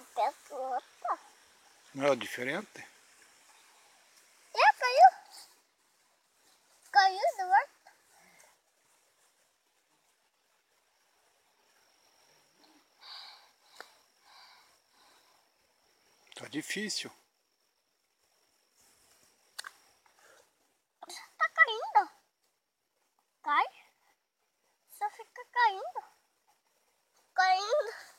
uma perto da outra. Não é diferente? É, caiu. Caiu do outro. Tá difícil. Tá caindo. Cai. Só fica caindo. Caindo.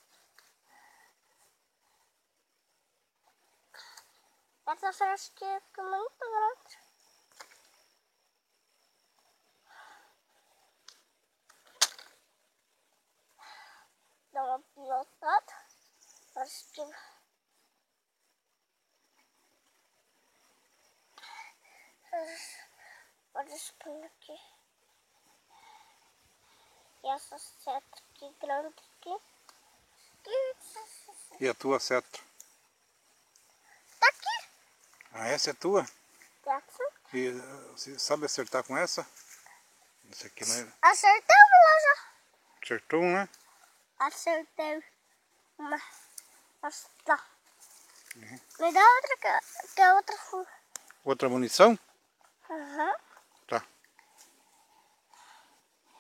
Essa frasquinha fica muito grande. Dá uma pilotada. Acho que... Pode expor aqui. E essa seta aqui grande aqui. E a tua seta? Tá aqui. Ah, essa é tua? Essa. E você sabe acertar com essa? Essa aqui não é... Acertei uma já. Acertou, né? Acertei uma. Tá. Me dá outra que é outra fura. Outra munição? Aham. Tá.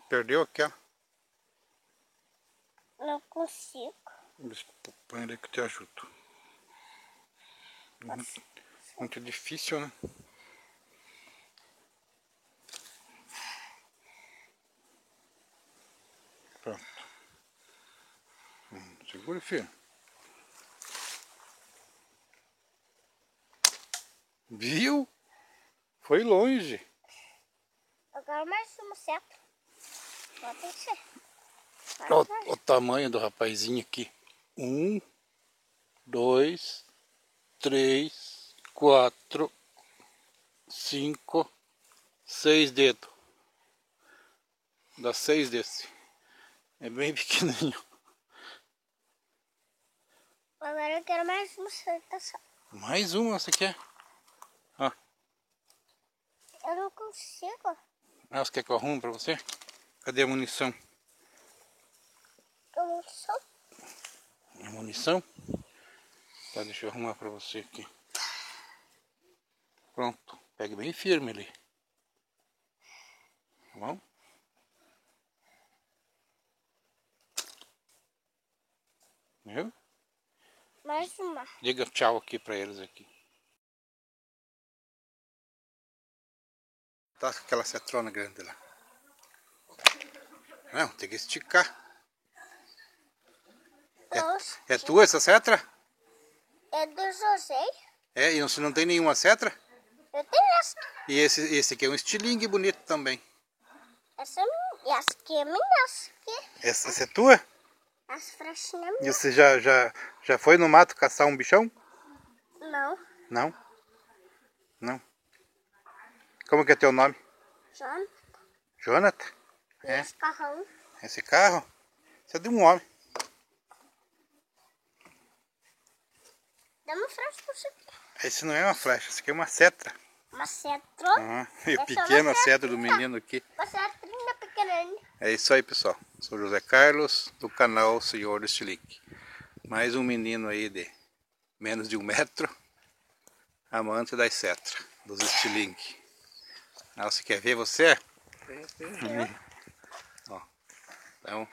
Perdeu aqui, ó. Não consigo. Põe ali que eu te ajudo. Muito difícil, né? Pronto. Segura, filho. Viu? Foi longe. Agora mais uma seta. Pode ser. Olha o tamanho do rapazinho aqui. 1, 2, 3, 4, 5, 6 dedos. Dá 6 desse. É bem pequenininho. Agora eu quero mais uma seta só. Mais uma, você quer? Ó. Eu não consigo. Ah, você quer que eu arrume pra você? Cadê a munição? Eu não sou. A munição? Tá, deixa eu arrumar pra você aqui. Pronto. Pegue bem firme ali. Tá bom? Viu? Mais uma. Diga tchau aqui pra eles aqui. Tá aquela cetrona grande lá. Não, tem que esticar. É tua essa cetra? É do José. É, e você não tem nenhuma cetra? Eu tenho essa. E esse aqui é um estilingue bonito também. Essa é minha. E essa aqui é minha. Essa é tua? Essa frechinha é E minha. você já foi no mato caçar um bichão? Não. Não? Não. Como que é teu nome? John. Jonathan? E É. esse carrão. Esse carro? Isso é de um homem. Dá uma flecha pra você. Esse não é uma flecha, esse aqui é uma cetra. Uma cetra. E o pequeno, a cetra do menino aqui. Uma cetrinha pequenininha. É isso aí, pessoal. Sou José Carlos, do canal Senhor do Estilingue. Mais um menino aí de menos de 1 metro, amante das cetras, dos estilingue. Ah, você quer ver você? Sim. Ó, então...